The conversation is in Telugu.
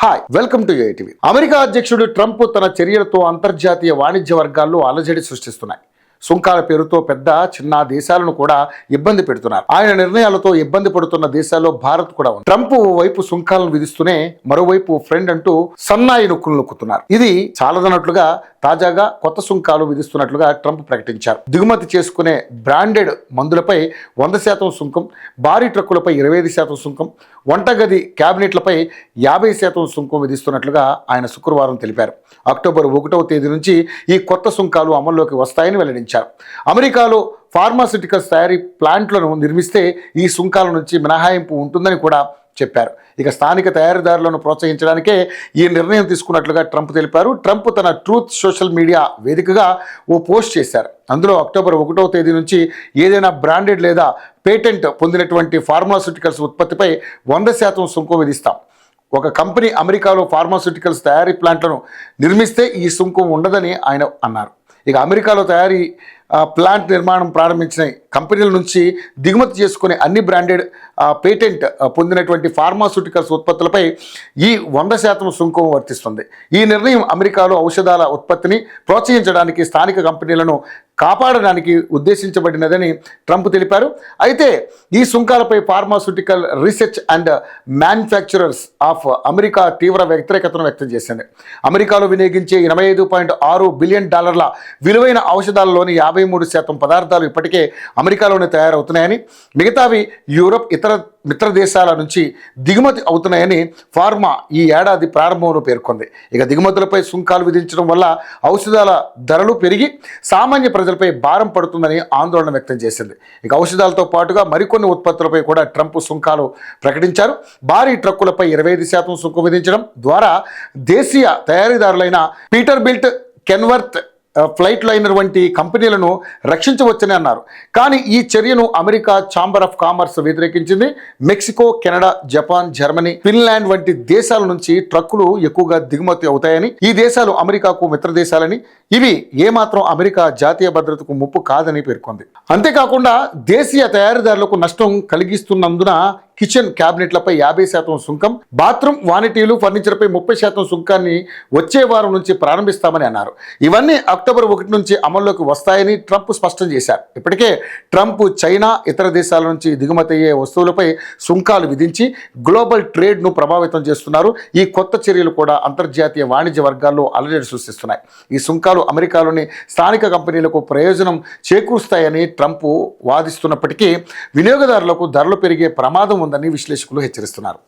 Hi welcome to ATV. America అధ్యక్షుడు ట్రంప్ తన చర్యలతో అంతర్జాతీయ వాణిజ్య వర్గాల్లో అలజడి సృష్టిస్తున్నాయి. సుంకాల పేరుతో పెద్ద చిన్న దేశాలను కూడా ఇబ్బంది పెడుతున్నారు. ఆయన నిర్ణయాలతో ఇబ్బంది పడుతున్న దేశాల్లో భారత్ కూడా ఉంది. ట్రంప్ వైపు సుంకాలను విధిస్తూనే మరోవైపు ఫ్రెండ్ అంటూ సన్నాయి నొక్కులు నొక్కుతున్నారు. ఇది చాలదన్నట్లుగా తాజాగా కొత్త సుంకాలు విధిస్తున్నట్లుగా ట్రంప్ ప్రకటించారు. దిగుమతి చేసుకునే బ్రాండెడ్ మందులపై 100% సుంకం, భారీ ట్రక్కులపై 25% సుంకం, వంటగది క్యాబినెట్లపై 50% సుంకం విధిస్తున్నట్లుగా ఆయన శుక్రవారం తెలిపారు. అక్టోబర్ 1వ తేదీ నుంచి ఈ కొత్త సుంకాలు అమల్లోకి వస్తాయని వెల్లడించారు. అమెరికాలో ఫార్మాస్యూటికల్స్ తయారీ ప్లాంట్లను నిర్మిస్తే ఈ సుంకాల నుంచి మినహాయింపు ఉంటుందని కూడా చెప్పారు. ఇక స్థానిక తయారీదారులను ప్రోత్సహించడానికే ఈ నిర్ణయం తీసుకున్నట్లుగా ట్రంప్ తెలిపారు. ట్రంప్ తన ట్రూత్ సోషల్ మీడియా వేదికగా ఓ పోస్ట్ చేశారు. అందులో అక్టోబర్ 1వ తేదీ నుంచి ఏదైనా బ్రాండెడ్ లేదా పేటెంట్ పొందినటువంటి ఫార్మాస్యూటికల్స్ ఉత్పత్తిపై 100% సుంకం విధిస్తాం. ఒక కంపెనీ అమెరికాలో ఫార్మాస్యూటికల్స్ తయారీ ప్లాంట్లను నిర్మిస్తే ఈ సుంకం ఉండదని ఆయన అన్నారు. ఇక అమెరికాలో తయారీ ప్లాంట్ నిర్మాణం ప్రారంభించిన కంపెనీల నుంచి దిగుమతి చేసుకునే అన్ని బ్రాండెడ్ పేటెంట్ పొందినటువంటి ఫార్మాస్యూటికల్స్ ఉత్పత్తులపై ఈ 100% సుంకం వర్తిస్తుంది. ఈ నిర్ణయం అమెరికాలో ఔషధాల ఉత్పత్తిని ప్రోత్సహించడానికి, స్థానిక కంపెనీలను కాపాడడానికి ఉద్దేశించబడినదని ట్రంప్ తెలిపారు. అయితే ఈ సుంకాలపై pharmaceutical research and manufacturers of America తీవ్ర వ్యతిరేకతను వ్యక్తం చేసింది. అమెరికాలో వినియోగించే $88.6 బిలియన్ విలువైన ఔషధాలలోని 53% పదార్థాలు ఇప్పటికే అమెరికాలోనే తయారవుతున్నాయని, మిగతావి యూరప్, ఇతర మిత్ర దేశాల నుంచి దిగుమతి అవుతున్నాయని ఫార్మా ఈ ఏడాది ప్రారంభంలో పేర్కొంది. ఇక దిగుమతులపై సుంకాలు విధించడం వల్ల ఔషధాల ధరలు పెరిగి సామాన్య ప్రజలపై భారం పడుతుందని ఆందోళన వ్యక్తం చేసింది. ఇక ఔషధాలతో పాటుగా మరికొన్ని ఉత్పత్తులపై కూడా ట్రంప్ సుంకాలు ప్రకటించారు. భారీ ట్రక్కులపై 25% సుంకం విధించడం ద్వారా దేశీయ తయారీదారులైన పీటర్బిల్ట్, కెన్వర్త్, ఫ్లైట్ లైనర్ వంటి కంపెనీలను రక్షించవచ్చని అన్నారు. కానీ ఈ చర్యను అమెరికా ఛాంబర్ ఆఫ్ కామర్స్ వ్యతిరేకించింది. Mexico, Canada, Japan, Germany, Finland వంటి దేశాల నుంచి ట్రక్కులు ఎక్కువగా దిగుమతి అవుతాయని, ఈ దేశాలు అమెరికాకు మిత్ర దేశాలని, ఇవి ఏమాత్రం అమెరికా జాతీయ భద్రతకు ముప్పు కాదని పేర్కొంది. అంతేకాకుండా దేశీయ తయారీదారులకు నష్టం కలిగిస్తున్నందున కిచెన్ క్యాబినెట్లపై 50% సుంకం, బాత్రూమ్ వానిటీలు, ఫర్నిచర్పై 30% సుంకాన్ని వచ్చే వారం నుంచి ప్రారంభిస్తామని అన్నారు. ఇవన్నీ అక్టోబర్ 1 నుంచి అమల్లోకి వస్తాయని ట్రంప్ స్పష్టం చేశారు. ఇప్పటికే ట్రంప్ చైనా, ఇతర దేశాల నుంచి దిగుమతి అయ్యే వస్తువులపై సుంకాలు విధించి గ్లోబల్ ట్రేడ్ను ప్రభావితం చేస్తున్నారు. ఈ కొత్త చర్యలు కూడా అంతర్జాతీయ వాణిజ్య వర్గాల్లో అలజడి సృష్టిస్తున్నాయి. ఈ సుంకాలు అమెరికాలోని స్థానిక కంపెనీలకు ప్రయోజనం చేకూరుస్తాయని ట్రంప్ వాదిస్తున్నప్పటికీ వినియోగదారులకు ధరలు పెరిగే ప్రమాదం ఉందని విశ్లేషకులు హెచ్చరిస్తున్నారు.